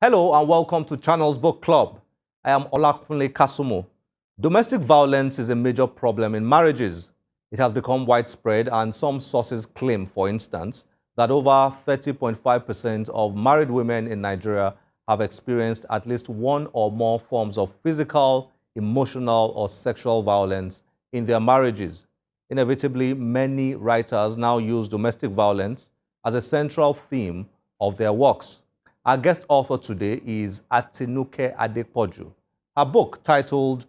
Hello and welcome to Channel's Book Club. I am Olakunle Kasumo. Domestic violence is a major problem in marriages. It has become widespread, and some sources claim, for instance, that over 30.5% of married women in Nigeria have experienced at least one or more forms of physical, emotional, or sexual violence in their marriages. Inevitably, many writers now use domestic violence as a central theme of their works. Our guest author today is Atinuke Adepoju. Her book, titled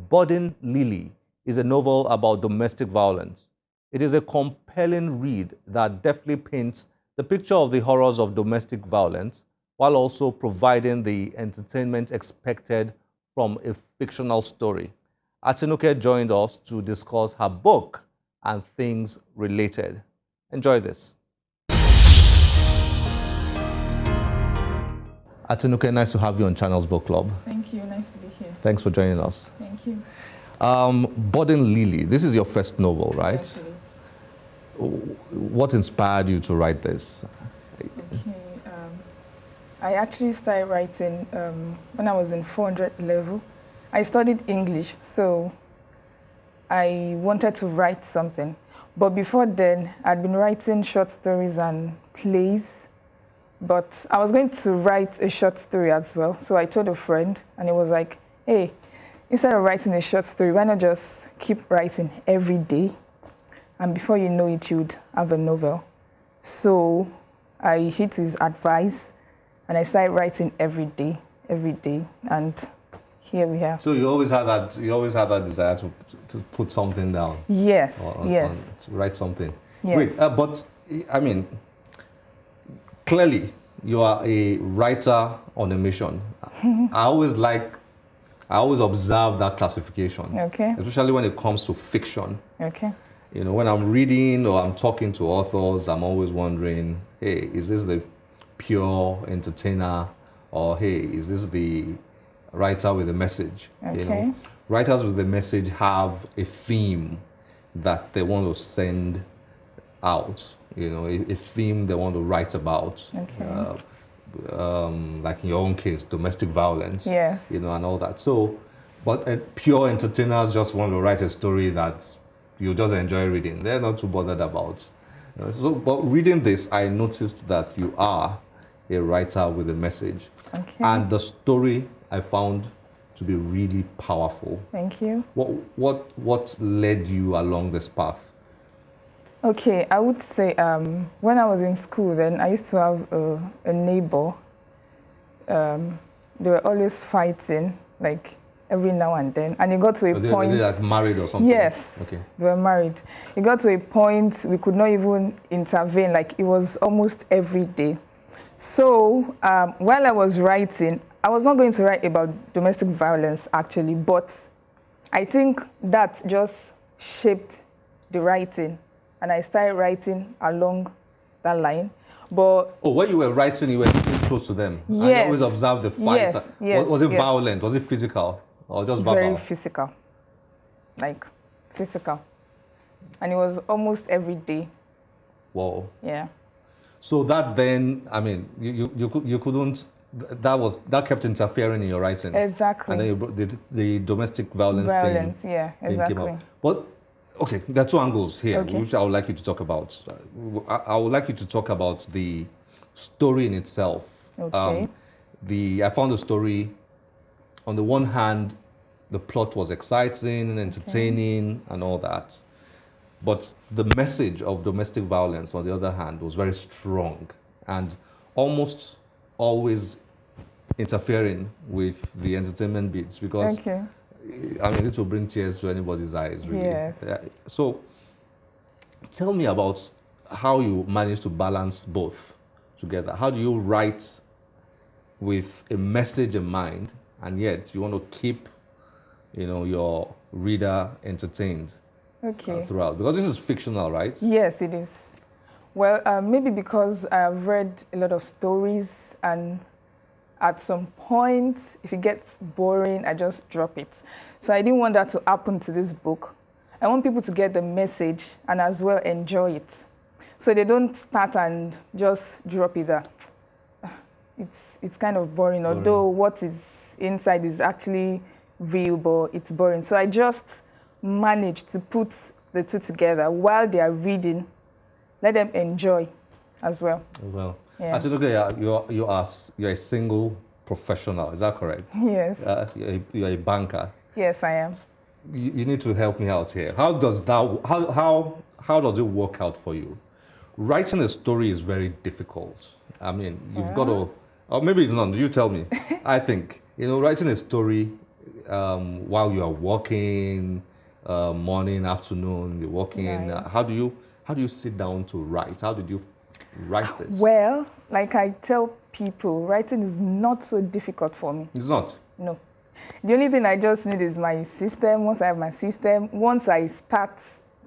Budding Lilly, is a novel about domestic violence. It is a compelling read that deftly paints the picture of the horrors of domestic violence while also providing the entertainment expected from a fictional story. Atinuke joined us to discuss her book and things related. Enjoy this. Atinuke, nice to have you on Channel's Book Club. Thank you. Nice to be here. Thanks for joining us. Thank you. Budding Lilly, this is your first novel, right? Actually, What inspired you to write this? okay. I actually started writing when I was in 400 level. I studied English, so I wanted to write something. But before then, I'd been writing short stories and plays. But I was going to write a short story as well. So I told a friend, and he was like, hey, instead of writing a short story, why not just keep writing every day? And before you know it, you'd have a novel. So I hit his advice, and I started writing every day, and here we are. So you always had that desire to put something down. Yes, yes. To write something. Yes. Wait, but I mean, clearly you are a writer on a mission. I always observe that classification. Okay. Especially when it comes to fiction. Okay. You know, when I'm reading or I'm talking to authors, I'm always wondering, hey, is this the pure entertainer, or hey, is this the writer with a message? Okay. You know, writers with a message have a theme that they want to send out. You know, a theme they want to write about. Okay. Like in your own case, domestic violence. Yes. You know, and all that. So, but pure entertainers just want to write a story that you just enjoy reading. They're not too bothered about. But reading this, I noticed that you are a writer with a message. Okay. And the story I found to be really powerful. Thank you. What led you along this path? Okay, I would say when I was in school, then I used to have a neighbor. They were always fighting, like every now and then, and it got to a point. Were they like married or something? Yes. Okay. They were married. It got to a point we could not even intervene. Like it was almost every day. So while I was writing, I was not going to write about domestic violence actually, but I think that just shaped the writing. And I started writing along that line. But when you were writing, you were getting close to them. Yes. And you always observed the fight. Yes, yes, Was it yes. violent? Was it physical? Or just verbal? Very physical. Like physical. And it was almost every day. Whoa. Yeah. So that then, I mean, you couldn't, that kept interfering in your writing. Exactly. And then the domestic violence thing. Yeah, exactly. But okay, there are two angles here, Okay. which I would like you to talk about. I would like you to talk about the story in itself. Okay. I found the story, on the one hand, the plot was exciting and entertaining and all that. But the message of domestic violence, on the other hand, was very strong and almost always interfering with the entertainment bits because Okay. I mean, it will bring tears to anybody's eyes, really. Yes. So, tell me about how you manage to balance both together. How do you write with a message in mind, and yet you want to keep, you know, your reader entertained throughout? Because this is fictional, right? Yes, it is. Well, maybe because I've read a lot of stories, and at some point, if it gets boring, I just drop it. So I didn't want that to happen to this book. I want people to get the message and as well enjoy it. So they don't start and just drop it there. it's kind of boring, although what is inside is actually real, but it's boring. So I just managed to put the two together while they are reading. Let them enjoy as well. Well, Yeah. Atinuke, you're a single professional, is that correct? Yes. You're a banker. Yes, I am. You need to help me out here. How does that how does it work out for you? Writing a story is very difficult. I mean, you've got to, or maybe it's not. You tell me. I think writing a story while you are working, morning, afternoon, you're working. Right. How do you sit down to write? How did you write this? Well, like I tell people, writing is not so difficult for me. It's not. No. The only thing I just need is my system. Once I have my system, once I start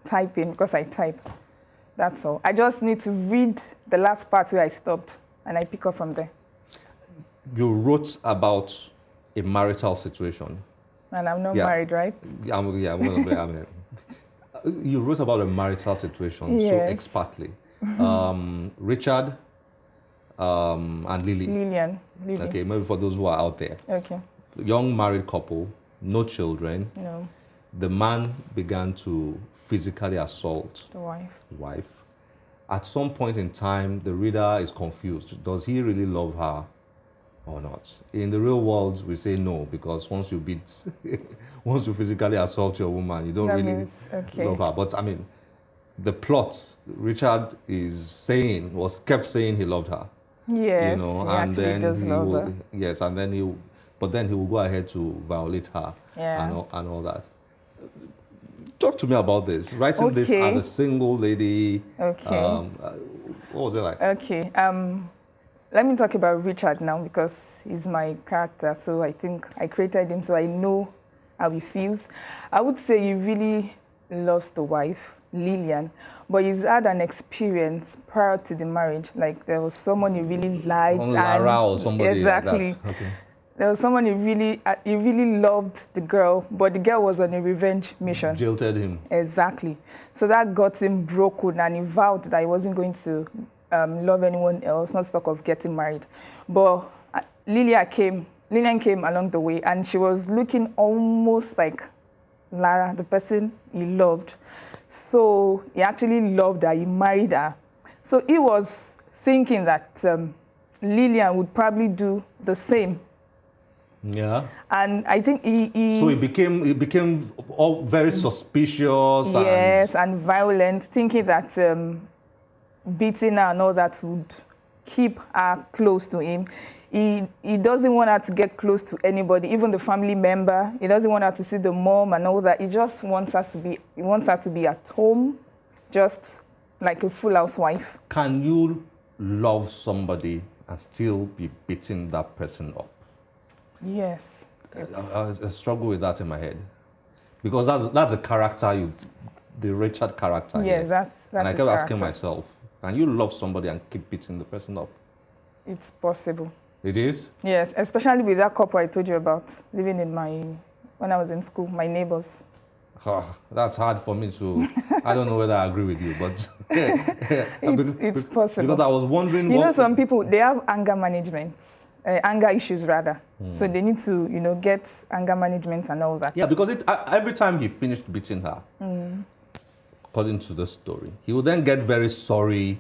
typing, because I type, that's all. I just need to read the last part where I stopped, and I pick up from there. You wrote about a marital situation. And I'm not married, right? You wrote about a marital situation so expertly. Richard and Lily. Lillian. Okay, maybe for those who are out there. Okay. Young married couple, no children. No. The man began to physically assault the wife. At some point in time, the reader is confused. Does he really love her or not? In the real world, we say no, because once you physically assault your woman, you don't really love her. But I mean, the plot, Richard kept saying he loved her. Yes, and then he will, yes, and then he will go ahead to violate her and all that. Talk to me about this. Writing this as a single lady. Okay. What was it like? Okay. Let me talk about Richard now, because he's my character. So I think I created him, so I know how he feels. I would say he really loves the wife, Lillian, but he's had an experience prior to the marriage. Like there was someone he really liked. Lara or somebody exactly. Like that. Okay. There was someone he really loved the girl, but the girl was on a revenge mission. Jilted him. Exactly. So that got him broken, and he vowed that he wasn't going to love anyone else, not talk of getting married. But Lillian came along the way, and she was looking almost like Lara, the person he loved. So he actually loved her, he married her. So he was thinking that Lillian would probably do the same. Yeah. And I think so he became all very suspicious. Yes, and violent, thinking that beating her and all that would keep her close to him. He doesn't want her to get close to anybody, even the family member. He doesn't want her to see the mom and all that. He just wants her to be at home, just like a full housewife. Can you love somebody and still be beating that person up? Yes. I struggle with that in my head, because that's a character, the Richard character. Yes, that's and I kept asking myself, can you love somebody and keep beating the person up? It's possible. It is? Yes, especially with that couple I told you about, living when I was in school, my neighbors. That's hard for me to, I don't know whether I agree with you, but it's possible. Because I was wondering, some people, they have anger management. Anger issues rather. So they need to, get anger management and all that. Yeah, because every time he finished beating her, according to the story, he would then get very sorry,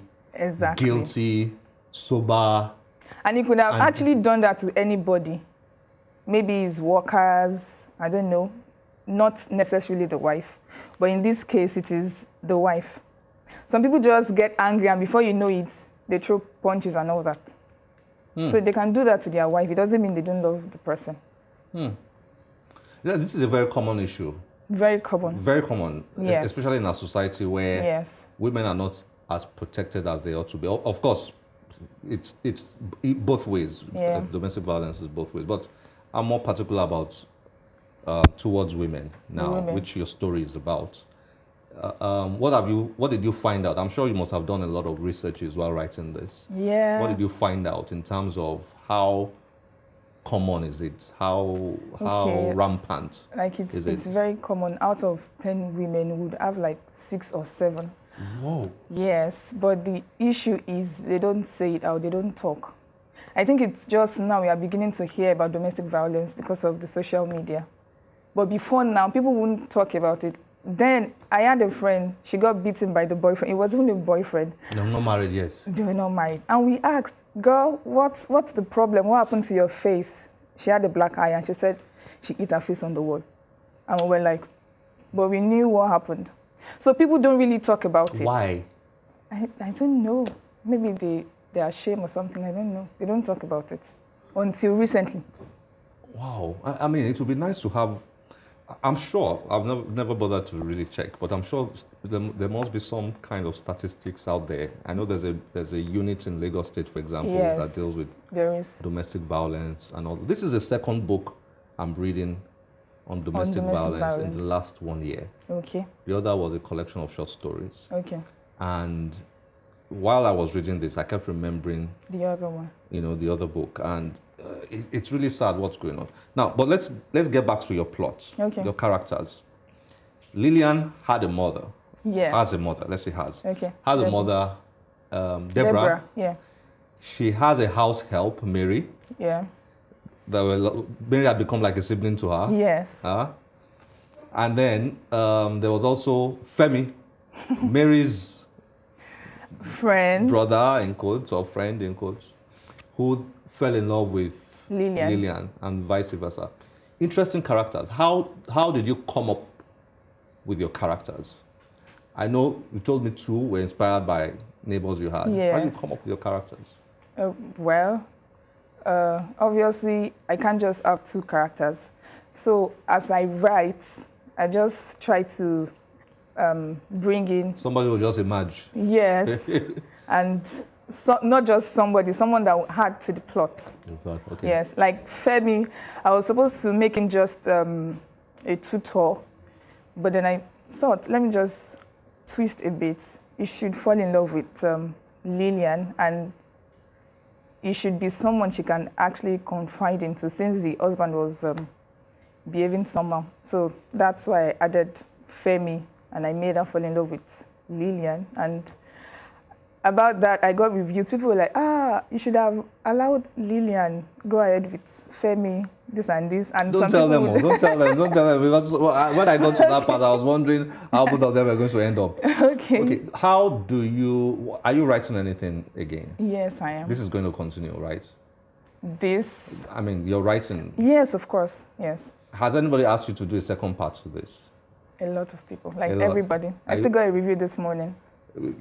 guilty, sober. And he could have actually done that to anybody. Maybe his workers, I don't know, not necessarily the wife. But in this case, it is the wife. Some people just get angry, and before you know it, they throw punches and all that. So they can do that to their wife. It doesn't mean they don't love the person. Yeah, this is a very common issue. Very common. Very common, yes. Especially in our society where women are not as protected as they ought to be. Of course, it's both ways. Domestic violence is both ways. But I'm more particular about towards women now, which your story is about. What did you find out? I'm sure you must have done a lot of researches while writing this. Yeah. What did you find out in terms of how common is it? How rampant is it? It's very common. Out of 10 women would have like 6 or 7. Whoa. Yes, but the issue is they don't say it out, they don't talk. I think it's just now we are beginning to hear about domestic violence because of the social media. But before now, people wouldn't talk about it. Then I had a friend, she got beaten by the boyfriend. It wasn't even a boyfriend. They're not married yet. They were not married. And we asked, girl, what's the problem? What happened to your face? She had a black eye and she said she hit her face on the wall. And we were like, but we knew what happened. So people don't really talk about it. Why? I don't know. Maybe they are ashamed or something. I don't know. They don't talk about it until recently. Wow. I mean, it would be nice to have. I'm sure, I've never bothered to really check, but I'm sure there must be some kind of statistics out there. I know there's a unit in Lagos State, for example, Yes, that deals with there is. domestic violence and all. This is the second book I'm reading on domestic violence in the last 1 year. Okay. The other was a collection of short stories. Okay. And while I was reading this, I kept remembering The other one. the other book, and it's really sad what's going on now. But let's get back to your plot. Okay. Your characters. Lillian had a mother. Yes. Has a mother. Let's say has. Okay. Has a mother, Deborah. Yeah. She has a house help, Mary. Yeah. Mary had become like a sibling to her. Yes. And then there was also Femi, Mary's Friend. brother in quotes, or friend in quotes, who fell in love with Lillian and vice versa. Interesting characters. How did you come up with your characters? I know you told me two were inspired by neighbors you had. Yes. How did you come up with your characters? Obviously, I can't just have two characters. So as I write, I just try to bring in... Somebody will just emerge. Yes. And not just someone that will add to the plot. Okay. Yes, like Femi, I was supposed to make him just a tutor, but then I thought, let me just twist a bit. He should fall in love with Lillian, and he should be someone she can actually confide into, since the husband was behaving somehow. So that's why I added Femi, and I made her fall in love with Lillian. And about that, I got reviews. People were like, you should have allowed Lillian go ahead with Femi, this and this. And don't tell them, because when I got to that part, I was wondering how both of them were going to end up. Okay. Are you writing anything again? Yes, I am. This is going to continue, right? I mean, you're writing. Yes, of course, yes. Has anybody asked you to do a second part to this? A lot of people, like everybody. I still got a review this morning.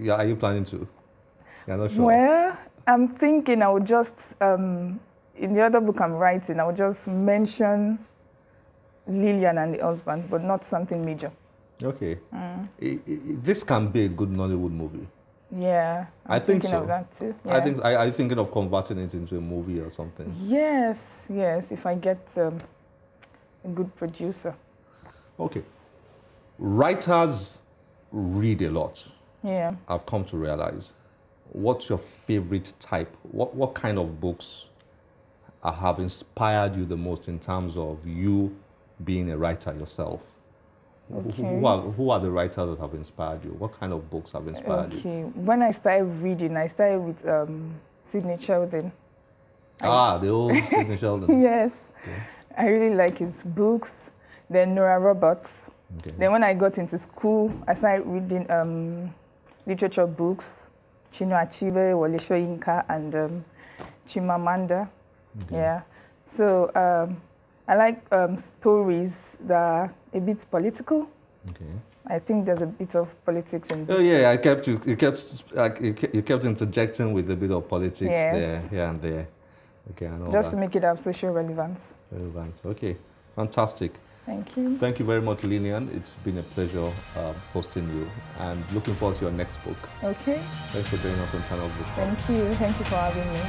Yeah, are you planning to? You're not sure? Well, I'm thinking I would just, in the other book I'm writing, I would just mention Lillian and the husband, but not something major. Okay. This can be a good Nollywood movie. Yeah, I think so. Of that too. Yeah. Are you thinking of converting it into a movie or something? Yes, if I get a good producer. Okay. Writers read a lot. Yeah. I've come to realize. What's your favorite type? What kind of books have inspired you the most in terms of you being a writer yourself? Okay. Who are the writers that have inspired you? What kind of books have inspired you? Okay. When I started reading, I started with Sidney Sheldon. The old Sidney Sheldon. Yes. Okay. I really like his books. Then Nora Roberts. Okay. Then when I got into school, I started reading literature books. Chinua Achebe, Wole Soyinka, and Chimamanda. Okay. Yeah. So I like stories that are a bit political. Okay. I think there's a bit of politics in this. Oh yeah, you kept interjecting with a bit of politics there, here and there. Okay, I know just to make it have social relevance. Relevant. Okay, fantastic. Thank you. Thank you very much, Lillian. It's been a pleasure hosting you, and looking forward to your next book. Okay. Thanks for joining us on Channels Book. Thank you. Thank you for having me.